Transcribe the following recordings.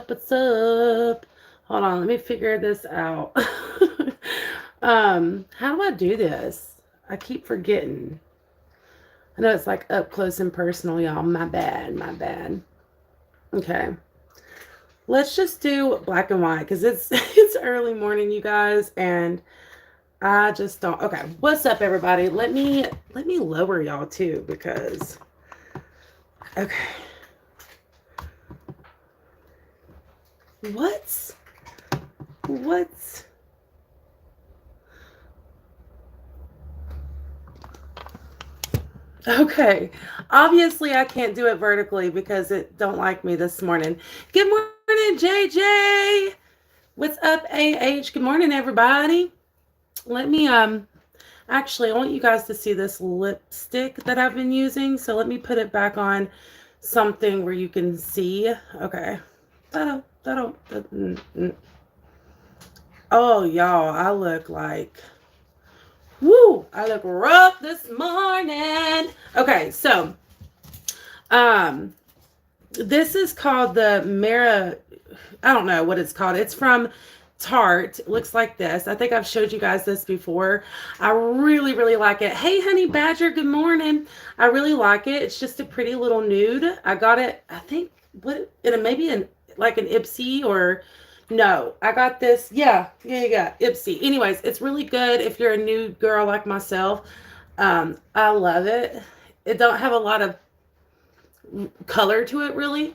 up? What's up? Hold on, let me figure this out. How do I do this? I keep forgetting. I know it's like up close and personal, y'all. My bad, my bad. Okay. Let's just do black and white because it's it's early morning, you guys, and I just don't. Okay, what's up, everybody? Let me lower y'all too because okay. What? What? Okay. Obviously, I can't do it vertically because it don't like me this morning. Good morning, JJ. What's up, AH? Good morning, everybody. Let me actually, I want you guys to see this lipstick that I've been using. So let me put it back on something where you can see. Okay. Oh, y'all, I look like, woo, I look rough this morning. Okay, so, um, this is called the Mara, I don't know what it's called. It's from Tarte. It looks like this. I think I've showed you guys this before. I really, really like it. Hey, honey badger, good morning. I really like it. It's just a pretty little nude. I got it, I think, what, it maybe in like an Ipsy or no, I got this. Yeah. Ipsy. Anyways, it's really good if you're a nude girl like myself. I love it. It don't have a lot of color to it really,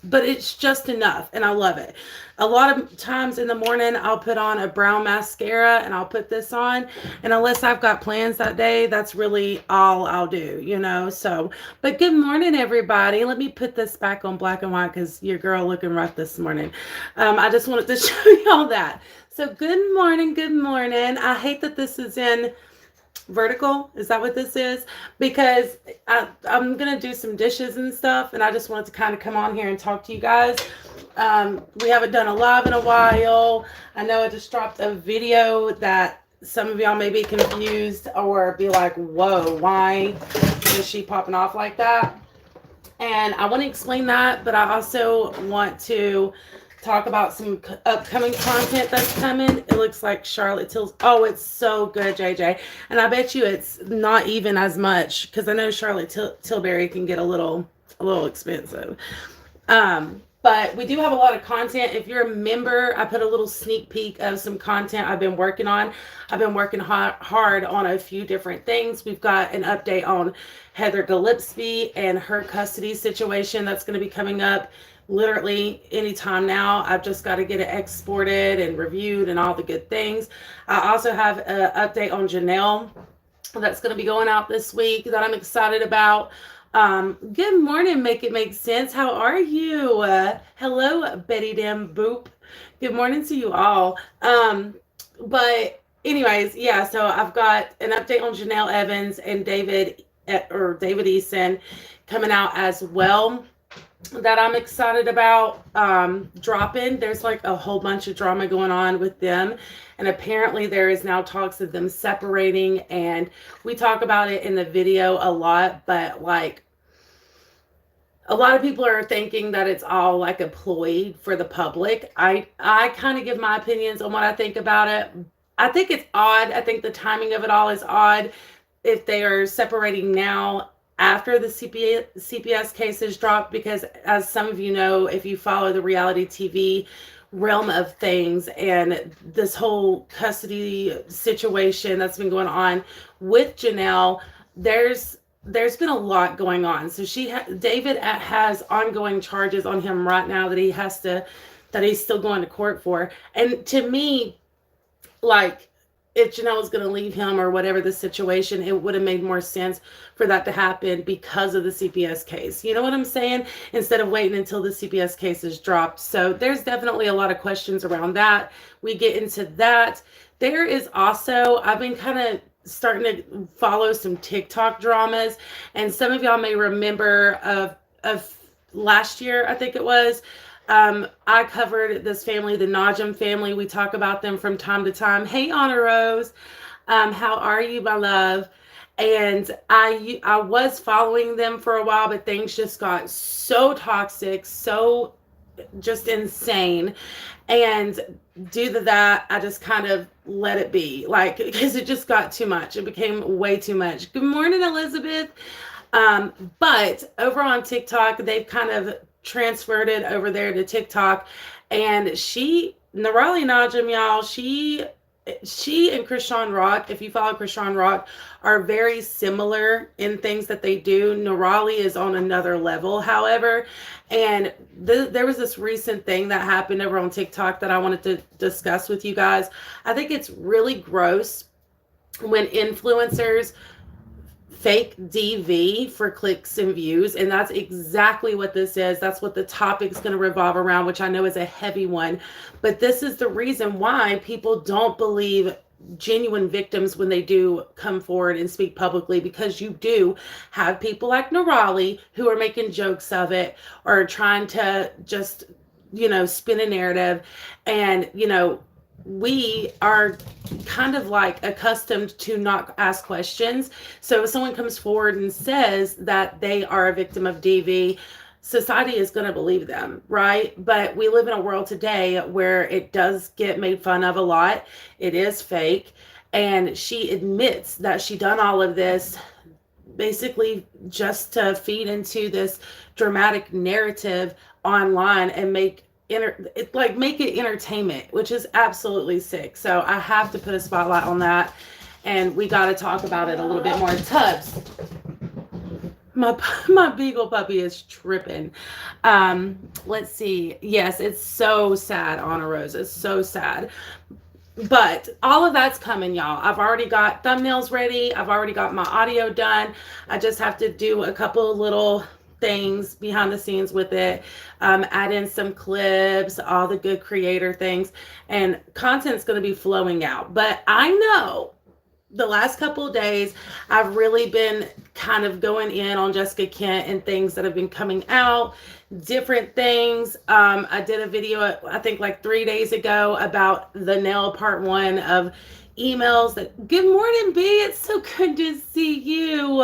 but it's just enough and I love it. A lot of times in the morning I'll put on a brown mascara and I'll put this on, and unless I've got plans that day, that's really all I'll do, you know. So, but good morning, everybody. Let me put this back on black and white because your girl looking rough this morning. I just wanted to show y'all that. So good morning, good morning. I hate that this is in vertical. Is that what this is? Because I'm gonna do some dishes and stuff, and I just wanted to kind of come on here and talk to you guys. We haven't done a live in a while. I know I just dropped a video that some of y'all may be confused or be like, whoa, why is she popping off like that? And I want to explain that, but I also want to talk about some upcoming content that's coming. It looks like Charlotte Tills. Oh, it's so good, JJ. And I bet you it's not even as much because I know Charlotte Tilbury can get a little expensive. But we do have a lot of content. If you're a member, I put a little sneak peek of some content I've been working on. I've been working hard on a few different things. We've got an update on Heather Gillespie and her custody situation that's going to be coming up literally anytime now. I've just got to get it exported and reviewed and all the good things. I also have an update on Janelle that's going to be going out this week that I'm excited about. Good morning, Make It Make Sense. How are you? Hello, Betty Damn Boop. Good morning to you all. But anyways, yeah, so I've got an update on Janelle Evans and David Eason coming out as well that I'm excited about dropping. There's like a whole bunch of drama going on with them, and apparently there is now talks of them separating, and we talk about it in the video a lot, but like a lot of people are thinking that it's all like a ploy for the public. I kind of give my opinions on what I think about it. I think it's odd. I think the timing of it all is odd if they are separating now after the CPS cases dropped, because as some of you know, if you follow the reality TV realm of things and this whole custody situation that's been going on with Janelle, there's been a lot going on. So David has ongoing charges on him right now that he's still going to court for. And to me, like, if Janelle was going to leave him or whatever the situation, it would have made more sense for that to happen because of the CPS case. You know what I'm saying? Instead of waiting until the CPS case is dropped. So there's definitely a lot of questions around that. We get into that. There is also, I've been kind of starting to follow some TikTok dramas, and some of y'all may remember of last year, I think it was, I covered this family, the Najim family. We talk about them from time to time. Hey, Honor Rose. How are you, my love? And I was following them for a while, but things just got so toxic, so just insane. And due to that, I just kind of let it be, like, because it just got too much. It became way too much. Good morning, Elizabeth. But over on TikTok, they've kind of transferred it over there to TikTok. And Nerali Najim, y'all, she and Krishan Rock, if you follow Krishan Rock, are very similar in things that they do. Nerali is on another level, however. And there was this recent thing that happened over on TikTok that I wanted to discuss with you guys. I think it's really gross when influencers fake DV for clicks and views, and that's exactly what this is. That's what the topic's going to revolve around, which I know is a heavy one, but this is the reason why people don't believe genuine victims when they do come forward and speak publicly, because you do have people like Nerali who are making jokes of it or trying to just, spin a narrative. And, we are kind of like accustomed to not ask questions. So if someone comes forward and says that they are a victim of DV, society is going to believe them, right? But we live in a world today where it does get made fun of a lot. It is fake. And she admits that she done all of this basically just to feed into this dramatic narrative online and make it entertainment, which is absolutely sick. So I have to put a spotlight on that, and we got to talk about it a little bit more. Tubbs, my beagle puppy is tripping. Let's see. Yes, it's so sad, Anna Rose. It's so sad. But all of that's coming, y'all. I've already got thumbnails ready. I've already got my audio done. I just have to do a couple of little things behind the scenes with it, add in some clips, all the good creator things, and content's going to be flowing out. But I know the last couple of days I've really been kind of going in on Jessica Kent and things that have been coming out, different things. I did a video, I think like 3 days ago, about the nail part 1 of emails that, good morning, B, it's so good to see you.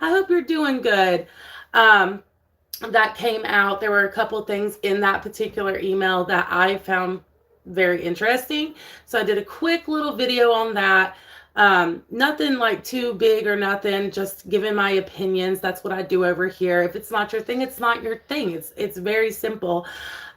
I hope you're doing good. That came out. There were a couple of things in that particular email that I found very interesting. So I did a quick little video on that. Nothing like too big or nothing, just giving my opinions. That's what I do over here. If it's not your thing, it's not your thing. It's very simple.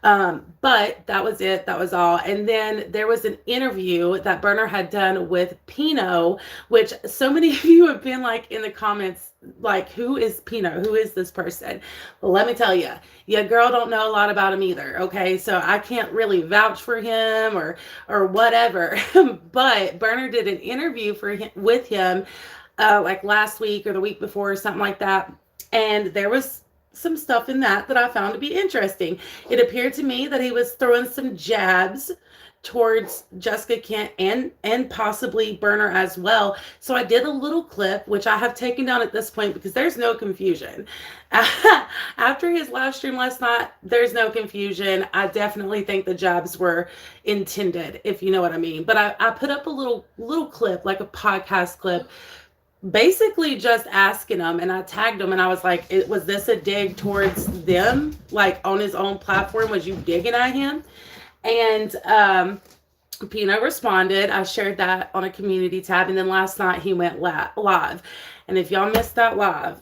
But that was it. That was all. And then there was an interview that Burner had done with Pino, which so many of you have been like in the comments, like, who is Pino? Who is this person? Well, let me tell you, your girl don't know a lot about him either. Okay. So I can't really vouch for him or whatever, but Burner did an interview with him, like last week or the week before or something like that. And there was some stuff in that I found to be interesting. It appeared to me that he was throwing some jabs towards Jessica Kent and possibly Burner as well. So I did a little clip, which I have taken down at this point because there's no confusion. After his live stream last night, there's no confusion. I definitely think the jabs were intended, if you know what I mean. But I put up a little clip, like a podcast clip, basically just asking him, and I tagged him and I was like, was this a dig towards them? Like on his own platform, was you digging at him? And Pino responded. I shared that on a community tab, and then last night he went live. And if y'all missed that live,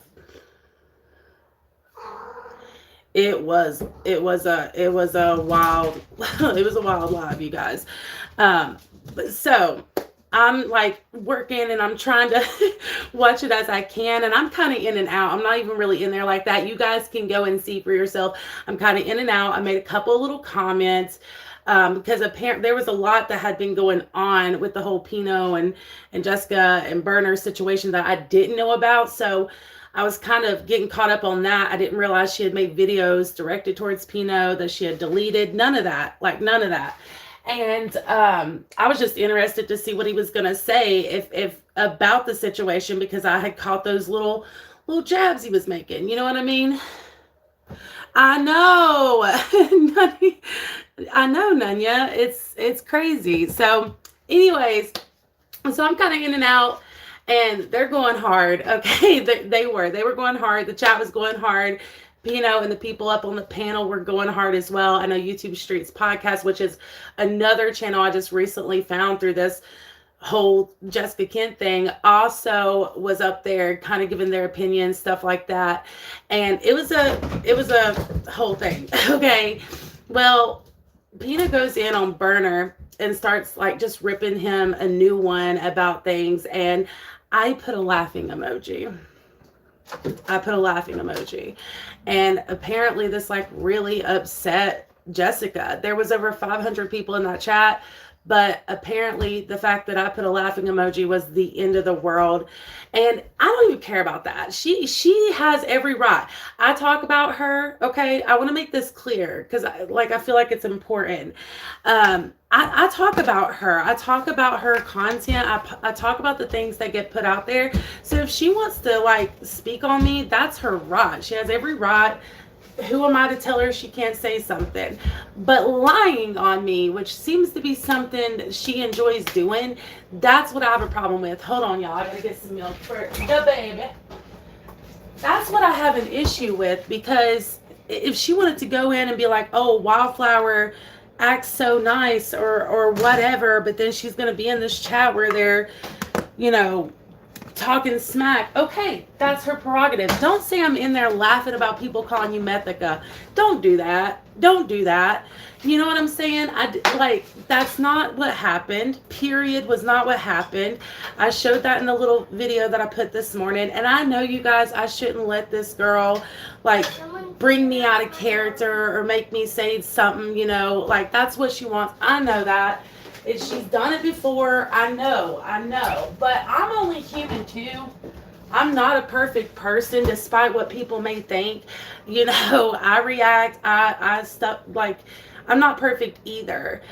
it was a wild live, you guys. But so I'm like working and I'm trying to watch it as I can. And I'm kind of in and out. I'm not even really in there like that. You guys can go and see for yourself. I'm kind of in and out. I made a couple of little comments because apparently there was a lot that had been going on with the whole Pino and Jessica and Burner situation that I didn't know about. So I was kind of getting caught up on that. I didn't realize she had made videos directed towards Pino that she had deleted. None of that. And I was just interested to see what he was going to say if about the situation, because I had caught those little jabs he was making. You know what I mean? I know. I know, Nunya. It's crazy. So anyways, so I'm kind of in and out. And they're going hard. Okay, they were going hard. The chat was going hard. Pino and the people up on the panel were going hard as well. I know YouTube Streets Podcast, which is another channel I just recently found through this whole Jessica Kent thing, also was up there kind of giving their opinions, stuff like that. And it was a whole thing. Okay. Well, Pina goes in on Burner and starts like just ripping him a new one about things, and I put a laughing emoji. And apparently this like really upset Jessica. There was over 500 people in that chat, but apparently the fact that I put a laughing emoji was the end of the world. And I don't even care about that. She has every right. I talk about her, okay? I want to make this clear because I feel like it's important. I talk about her. I talk about her content. I talk about the things that get put out there. So if she wants to like speak on me, that's her right. She has every right. Who am I to tell her she can't say something? But lying on me, which seems to be something that she enjoys doing, that's what I have a problem with. Hold on, y'all. I gotta get some milk for the baby. That's what I have an issue with, because if she wanted to go in and be like, oh, Wildflower acts so nice or whatever, but then she's gonna be in this chat where they're, you know, talking smack. Okay, that's her prerogative. Don't say I'm in there laughing about people calling you Methica. Don't do that. Don't do that. You know what I'm saying? That's not what happened. Period. Was not what happened. I showed that in the little video that I put this morning. And I know, you guys, I shouldn't let this girl like bring me out of character or make me say something, you know, like that's what she wants. I know that. She's done it before. I know. But I'm only human too. I'm not a perfect person, despite what people may think. You know, I react. I stuff like I'm not perfect either.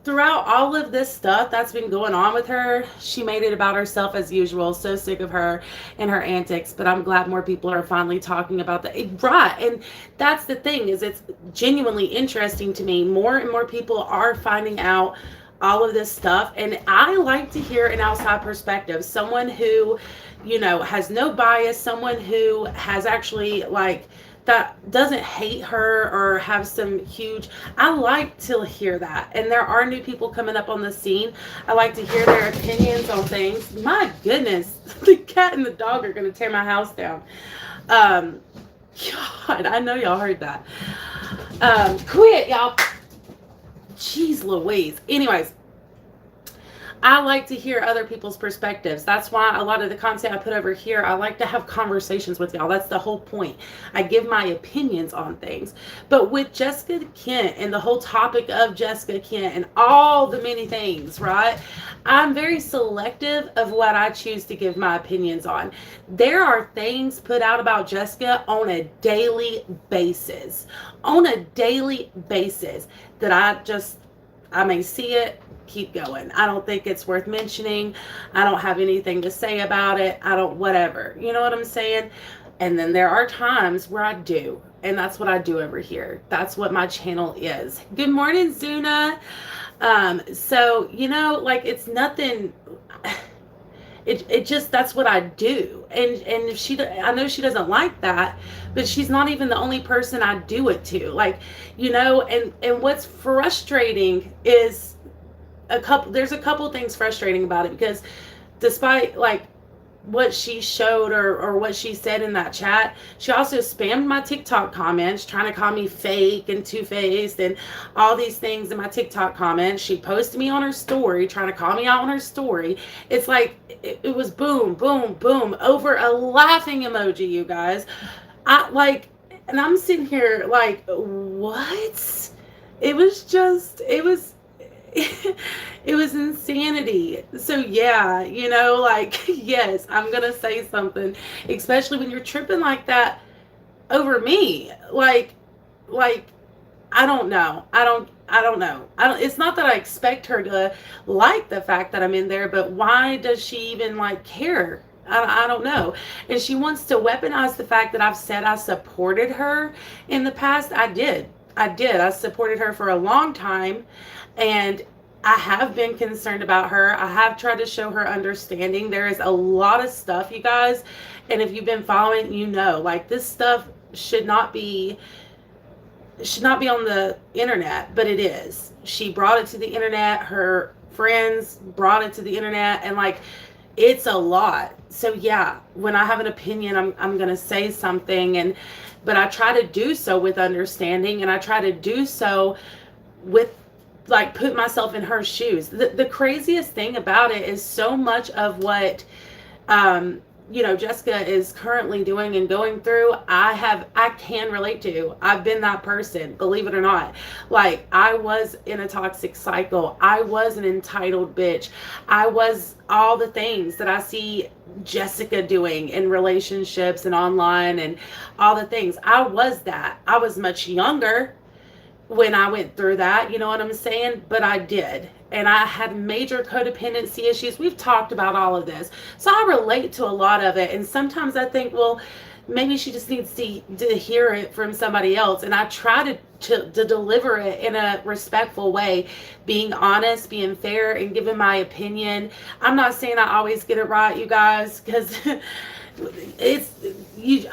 Throughout all of this stuff that's been going on with her, she made it about herself as usual. So sick of her and her antics, but I'm glad more people are finally talking about that. Right, and that's the thing, is it's genuinely interesting to me. More and more people are finding out all of this stuff, and I like to hear an outside perspective. Someone who, you know, has no bias, someone who has actually like that doesn't hate her or have some huge, I like to hear that. And there are new people coming up on the scene. I like to hear their opinions on things. My goodness, the cat and the dog are going to tear my house down. God, I know y'all heard that. Quit, y'all. Jeez Louise. Anyways, I like to hear other people's perspectives. That's why a lot of the content I put over here, I like to have conversations with y'all. That's the whole point. I give my opinions on things. But with Jessica Kent and the whole topic of Jessica Kent and all the many things, right? I'm very selective of what I choose to give my opinions on. There are things put out about Jessica on a daily basis. On a daily basis that I may see it, keep going. I don't think it's worth mentioning. I don't have anything to say about it. I don't, whatever. You know what I'm saying? And then there are times where I do. And that's what I do over here. That's what my channel is. Good morning, Zuna. So, you know, like it's nothing. It just, that's what I do. And if I know she doesn't like that, but she's not even the only person I do it to. Like, you know, and what's frustrating is there's a couple things frustrating about it, because despite like what she showed or what she said in that chat, she also spammed my TikTok comments trying to call me fake and two-faced and all these things in my TikTok comments. She posted me on her story trying to call me out on her story. It's like it was boom, boom, boom over a laughing emoji, you guys. And I'm sitting here like, what? It was insanity. So yeah, you know, like, yes, I'm gonna say something, especially when you're tripping like that over me. Like I don't know. It's not that I expect her to like the fact that I'm in there, but why does she even like care? I don't know. And she wants to weaponize the fact that I've said I supported her in the past. I did. I supported her for a long time. And I have been concerned about her. I have tried to show her understanding. There is a lot of stuff, you guys, and if you've been following, you know, like this stuff should not be on the internet, but it is. She brought it to the internet. Her friends brought it to the internet, and like it's a lot. So yeah, when I have an opinion, I'm gonna say something, and but I try to do so with understanding, and I try to do so with like put myself in her shoes. The craziest thing about it is so much of what you know, Jessica is currently doing and going through, I can relate to. I've been that person, believe it or not. Like, I was in a toxic cycle. I was an entitled bitch. I was all the things that I see Jessica doing in relationships and online and all the things. I was that. I was much younger when I went through that, you know what I'm saying? But I did. And I had major codependency issues. We've talked about all of this. So I relate to a lot of it. And sometimes I think, well, maybe she just needs to hear it from somebody else. And I try to deliver it in a respectful way, being honest, being fair, and giving my opinion. I'm not saying I always get it right, you guys, because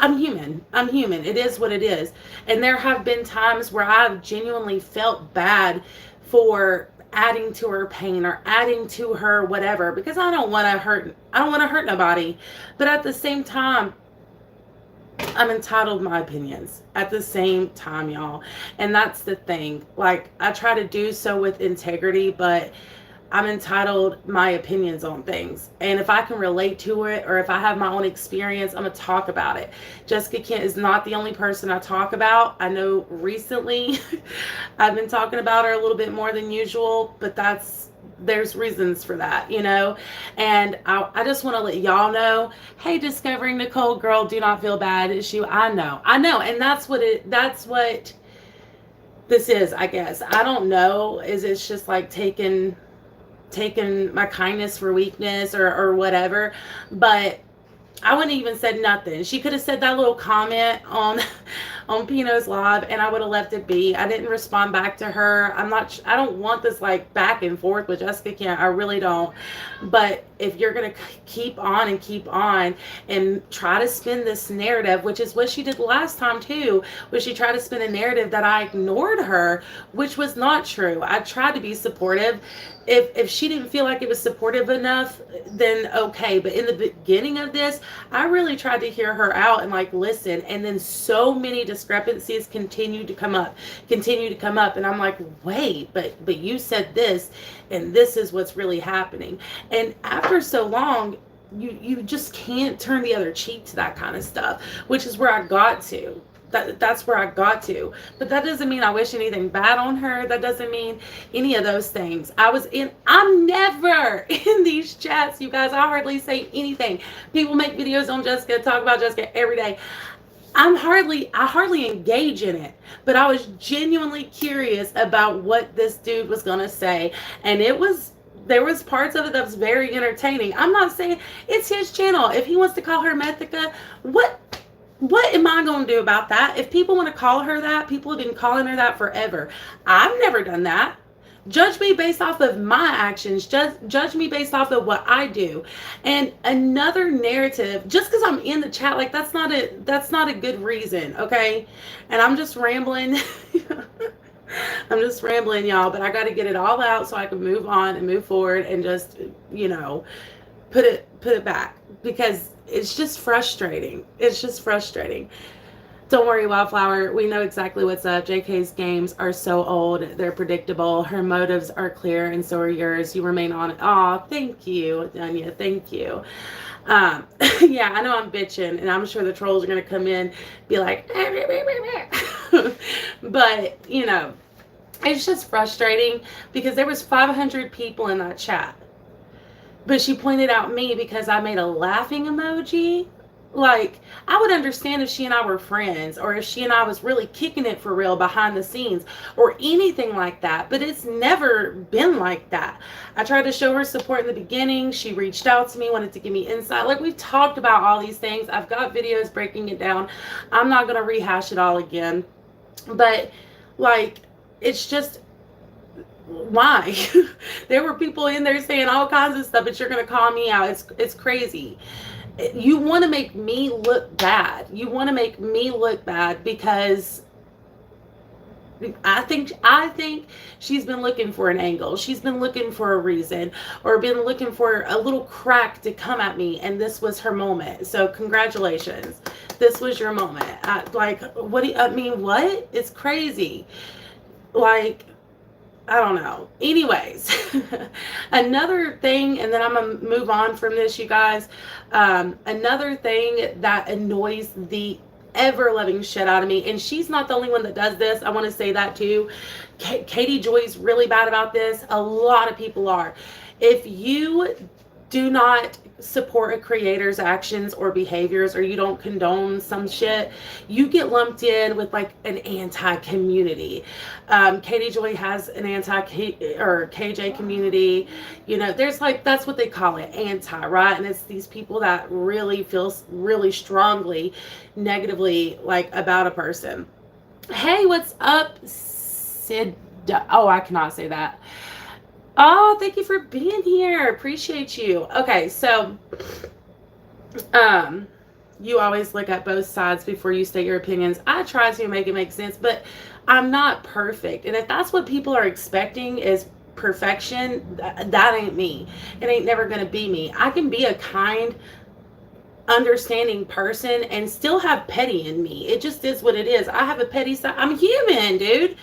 I'm human. It is what it is. And there have been times where I've genuinely felt bad for adding to her pain or adding to her whatever, because I don't want to hurt nobody. But at the same time, I'm entitled to my opinions at the same time, y'all. And that's the thing. Like, I try to do so with integrity, but I'm entitled my opinions on things. And if I can relate to it, or if I have my own experience, I'm going to talk about it. Jessica Kent is not the only person I talk about. I know recently I've been talking about her a little bit more than usual, but there's reasons for that, you know. And I just want to let y'all know, hey, Discovering Nicole girl, do not feel bad. I know. And that's what this is, I guess. I don't know. It's just like taking my kindness for weakness or whatever, but I wouldn't even said nothing. She could have said that little comment on Pino's live, and I would have left it be. I didn't respond back to her. I don't want this like back and forth with Jessica Kent. I really don't. But if you're going to keep on and try to spin this narrative, which is what she did last time too, where she tried to spin a narrative that I ignored her, which was not true. I tried to be supportive. If she didn't feel like it was supportive enough, then okay. But in the beginning of this, I really tried to hear her out and like listen. And then so many discrepancies continued to come up. And I'm like, wait, but you said this, and this is what's really happening. And after so long, you just can't turn the other cheek to that kind of stuff, which is where I got to. That's where I got to. But that doesn't mean I wish anything bad on her. That doesn't mean any of those things. I'm never in these chats, you guys. I hardly say anything. People make videos on Jessica, talk about Jessica every day. I hardly engage in it. But I was genuinely curious about what this dude was gonna say. And there was parts of it that was very entertaining. I'm not saying it's his channel. If he wants to call her Methica, what am I going to do about that? If people want to call her that, people have been calling her that forever. I've never done that. Judge me based off of my actions. Judge me based off of what I do. And another narrative, just because I'm in the chat, like that's not a good reason, okay? And I'm just rambling. I'm just rambling, y'all, but I got to get it all out so I can move on and move forward and just, you know, put it back, because it's just frustrating. Don't worry, Wildflower. We know exactly what's up. JK's games are so old. They're predictable. Her motives are clear, and so are yours. You remain on it. Aw, thank you, Dunya. Thank you. Yeah, I know I'm bitching, and I'm sure the trolls are going to come in, be like, but, you know, it's just frustrating because there was 500 people in that chat. But she pointed out me because I made a laughing emoji. Like, I would understand if she and I were friends, or if she and I was really kicking it for real behind the scenes, or anything like that. But it's never been like that. I tried to show her support in the beginning. She reached out to me, wanted to give me insight. Like, we've talked about all these things. I've got videos breaking it down. I'm not going to rehash it all again. But, like, it's just why? There were people in there saying all kinds of stuff, but you're going to call me out. It's crazy. You want to make me look bad. You want to make me look bad because I think she's been looking for an angle. She's been looking for a reason, or been looking for a little crack to come at me, and this was her moment. So congratulations. This was your moment. Like, what do you, I mean, what? It's crazy. Like, I don't know. Anyways, another thing, and then I'm going to move on from this, you guys. Another thing that annoys the ever loving shit out of me, and she's not the only one that does this. I want to say that too. Katie Joy's really bad about this. A lot of people are. If you do not support a creator's actions or behaviors, or you don't condone some shit, you get lumped in with like an anti-community. Katie Joy has an KJ community. You know, there's like, that's what they call it, anti, right? And it's these people that really feel really strongly negatively like about a person. Hey, what's up, Sid? Oh, I cannot say that. Oh, thank you for being here. Appreciate you. Okay, so you always look at both sides before you state your opinions. I try to make it make sense, but I'm not perfect. And if that's what people are expecting is perfection, that ain't me. It ain't never going to be me. I can be a kind, understanding person and still have petty in me. It just is what it is. I have a petty side. I'm human, dude.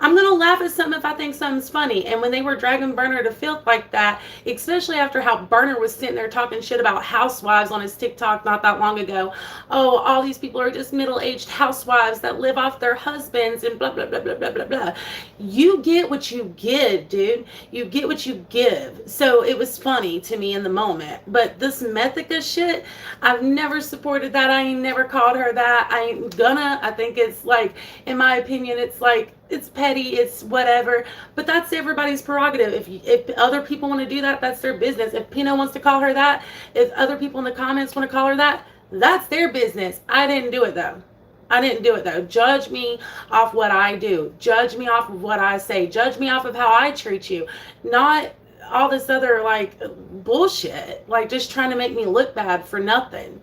I'm going to laugh at something if I think something's funny. And when they were dragging Burner to filth like that, especially after how Burner was sitting there talking shit about housewives on his TikTok not that long ago. Oh, all these people are just middle-aged housewives that live off their husbands and blah, blah, blah, blah, blah, blah, blah. You get what you give, dude. You get what you give. So it was funny to me in the moment. But this Mythica shit, I've never supported that. I ain't never called her that. I ain't gonna. I think it's like, in my opinion, it's like, it's petty, it's whatever, but that's everybody's prerogative. If other people want to do that, that's their business. If Pino wants to call her that, if other people in the comments want to call her that, that's their business. I didn't do it though. I didn't do it though. Judge me off what I do. Judge me off of what I say. Judge me off of how I treat you. Not all this other like bullshit, like just trying to make me look bad for nothing.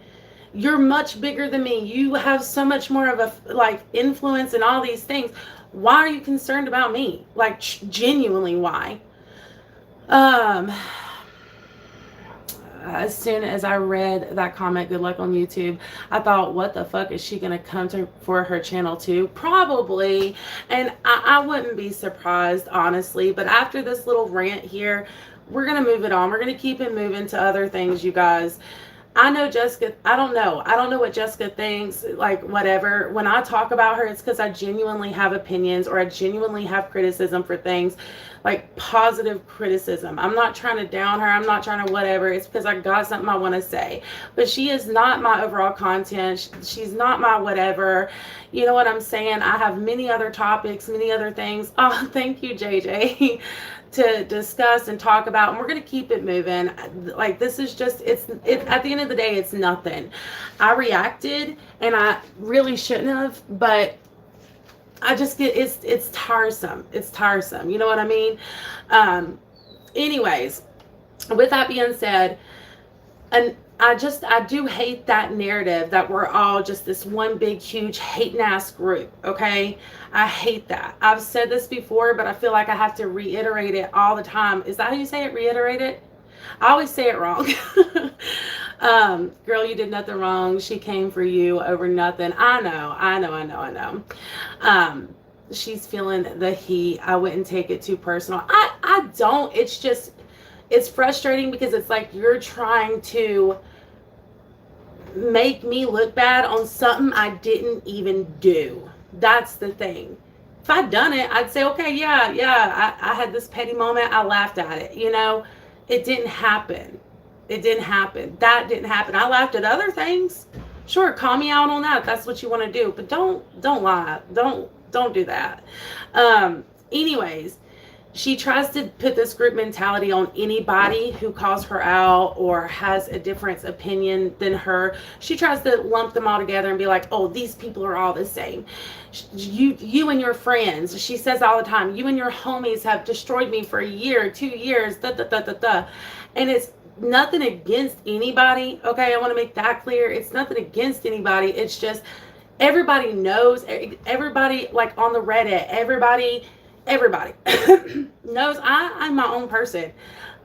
You're much bigger than me. You have so much more of a like influence and all these things. Why are you concerned about me? Like, genuinely, why? As soon as I read that comment, good luck on YouTube, I thought, what the fuck is she gonna come to for her channel too? Probably. And I wouldn't be surprised, honestly. But after this little rant here, we're gonna move it on. We're gonna keep it moving to other things, you guys. I know Jessica, I don't know what Jessica thinks, like whatever. When I talk about her, it's because I genuinely have opinions, or I genuinely have criticism for things, like positive criticism. I'm not trying to down her. I'm not trying to whatever. It's because I got something I want to say. But she is not my overall content. She's not my whatever. You know what I'm saying? I have many other topics, many other things. Oh, thank you, JJ. To discuss and talk about, and we're going to keep it moving. Like, this is just, it's at the end of the day, it's nothing. I reacted and I really shouldn't have, but I just get, it's tiresome. It's tiresome. You know what I mean? Anyways, with that being said, and I do hate that narrative that we're all just this one big, huge hating ass group. Okay. I hate that. I've said this before, but I feel like I have to reiterate it all the time. Is that how you say it? Reiterate it? I always say it wrong. Girl, you did nothing wrong. She came for you over nothing. I know. She's feeling the heat. I wouldn't take it too personal. I don't. It's just, it's frustrating because it's like you're trying to make me look bad on something I didn't even do. That's the thing. If I'd done it, I'd say, okay, yeah, I had this petty moment. I laughed at it. You know, it didn't happen. It didn't happen. That didn't happen. I laughed at other things. Sure, call me out on that if that's what you want to do. But don't lie. Don't do that. Anyways, she tries to put this group mentality on anybody who calls her out or has a different opinion than her. She tries to lump them all together and be like, oh, these people are all the same. You and your friends, she says all the time, you and your homies have destroyed me for a year, 2 years, da da da da da. And it's nothing against anybody, okay? I want to make that clear. It's nothing against anybody. It's just everybody knows, everybody, like on the Reddit, everybody knows I'm my own person.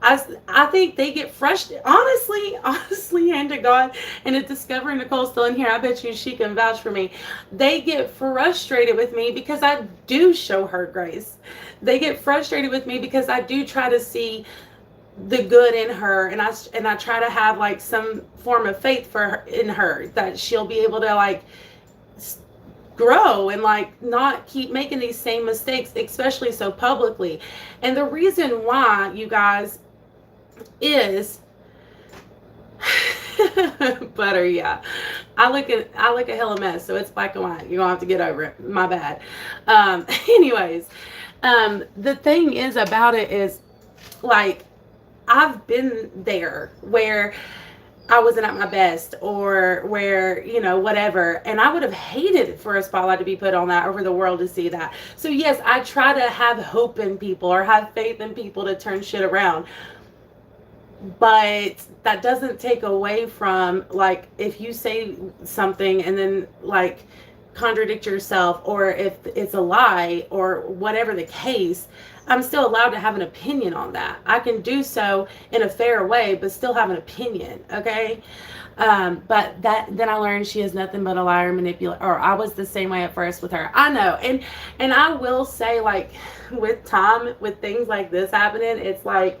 I think they get frustrated, honestly, hand to God, and if Discover Nicole's still in here, I bet you she can vouch for me. They get frustrated with me because I do show her grace. They get frustrated with me because I do try to see the good in her, and I try to have like some form of faith for her, in her, that she'll be able to like grow and like not keep making these same mistakes, especially so publicly. And the reason why, you guys, is butter, yeah, I look a hell of a mess, so it's black and white. You're gonna have to get over it, my bad. Anyways, the thing is about it is, like, I've been there where I wasn't at my best, or where, you know, whatever, and I would have hated for a spotlight to be put on that, or for the world to see that. So yes, I try to have hope in people, or have faith in people to turn shit around, but that doesn't take away from, like, if you say something and then like contradict yourself, or if it's a lie or whatever the case, I'm still allowed to have an opinion on that. I can do so in a fair way, but still have an opinion, okay? But then I learned she is nothing but a liar, manipulator, or I was the same way at first with her. I know, and I will say, like, with time, with things like this happening, it's like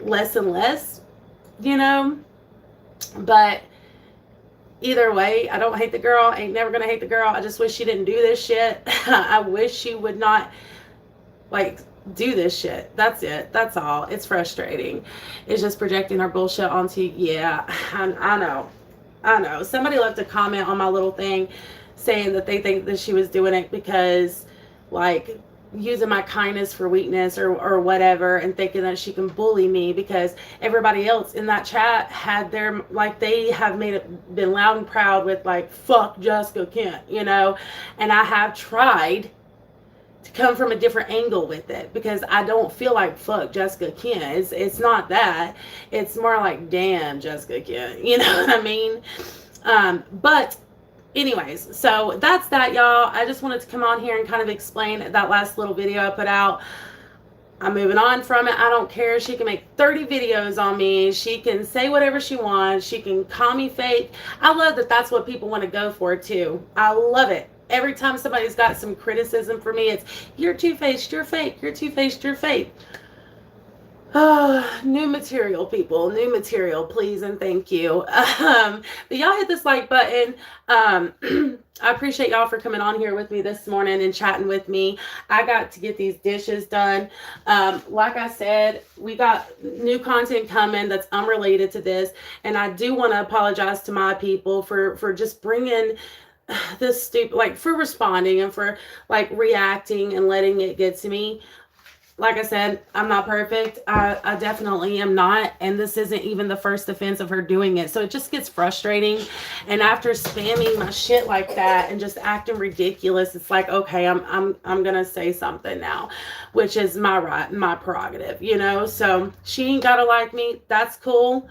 less and less, you know? But either way, I don't hate the girl. Ain't never gonna hate the girl. I just wish she didn't do this shit. I wish she would not, like, do this shit. That's it. That's all. It's frustrating. It's just projecting our bullshit onto, yeah, I know. Somebody left a comment on my little thing saying that they think that she was doing it because, like, using my kindness for weakness, or whatever, and thinking that she can bully me because everybody else in that chat had their, like, they have been loud and proud with, like, fuck Jessica Kent, you know? And I have tried to come from a different angle with it, because I don't feel like fuck Jessica Kent. It's not that. It's more like, damn, Jessica Kent, you know what I mean? But anyways, so that's that, y'all. I just wanted to come on here and kind of explain that last little video I put out. I'm moving on from it. I don't care. She can make 30 videos on me. She can say whatever she wants. She can call me fake. I love that that's what people want to go for too. I love it. Every time somebody's got some criticism for me, it's, you're two-faced, you're fake, you're two-faced, you're fake. New material, people, new material, please and thank you. But y'all hit this like button. I appreciate y'all for coming on here with me this morning and chatting with me. I got to get these dishes done. Like I said, we got new content coming that's unrelated to this, and I do want to apologize to my people for just bringing this stupid, like, for responding and for, like, reacting and letting it get to me. Like I said, I'm not perfect. I definitely am not. And this isn't even the first offense of her doing it. So it just gets frustrating. And after spamming my shit like that and just acting ridiculous, it's like, okay, I'm going to say something now, which is my right, my prerogative, you know? So she ain't got to like me. That's cool.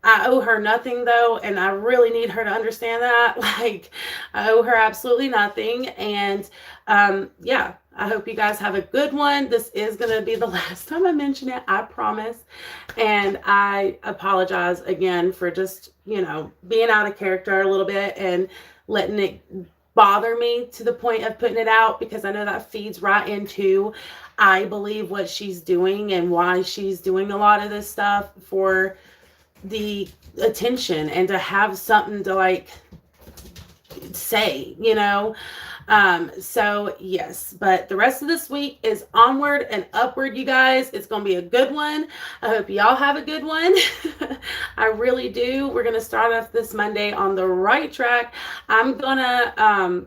I owe her nothing, though, and I really need her to understand that. Like, I owe her absolutely nothing. And yeah, I hope you guys have a good one. This is going to be the last time I mention it, I promise. And I apologize again for just, you know, being out of character a little bit and letting it bother me to the point of putting it out, because I know that feeds right into, I believe, what she's doing and why she's doing a lot of this stuff for the attention and to have something to, like, say, you know. So yes, but the rest of this week is onward and upward, you guys. It's gonna be a good one. I hope y'all have a good one. I really do. We're gonna start off this Monday on the right track. I'm gonna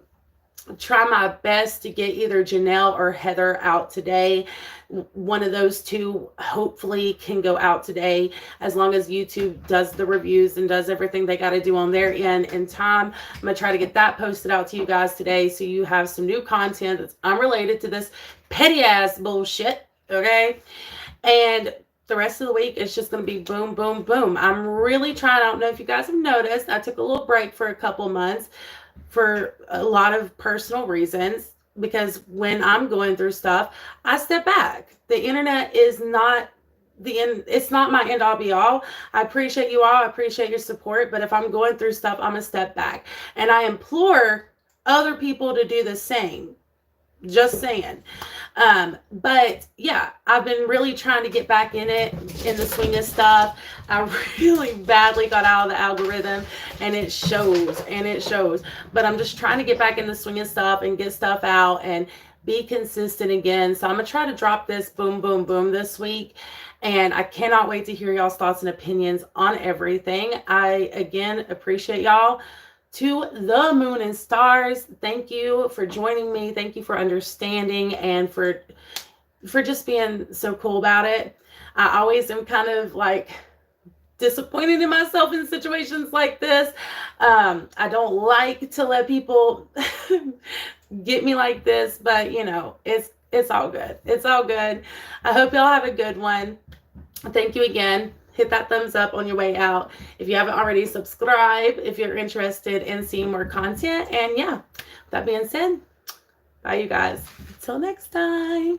try my best to get either Janelle or Heather out today. One of those two hopefully can go out today, as long as YouTube does the reviews and does everything they got to do on their end in time. I'm going to try to get that posted out to you guys today, so you have some new content that's unrelated to this petty ass bullshit. Okay. And the rest of the week it's just going to be boom, boom, boom. I'm really trying. I don't know if you guys have noticed, I took a little break for a couple months for a lot of personal reasons, because when I'm going through stuff, I step back. The internet is not the end. It's not my end all be all. I appreciate you all. I appreciate your support. But if I'm going through stuff, I'm going to step back. And I implore other people to do the same. Just saying. But yeah, I've been really trying to get back in the swing of stuff. I really badly got out of the algorithm, and it shows, but I'm just trying to get back in the swing of stuff and get stuff out and be consistent again. So I'm gonna try to drop this boom, boom, boom this week. And I cannot wait to hear y'all's thoughts and opinions on everything. I, again, appreciate y'all to the moon and stars. Thank you for joining me. Thank you for understanding and for just being so cool about it. I always am kind of like disappointed in myself in situations like this. I don't like to let people get me like this, but you know, it's all good. It's all good. I hope y'all have a good one. Thank you again. Hit that thumbs up on your way out. If you haven't already, subscribe if you're interested in seeing more content. And yeah, with that being said, bye you guys. Until next time.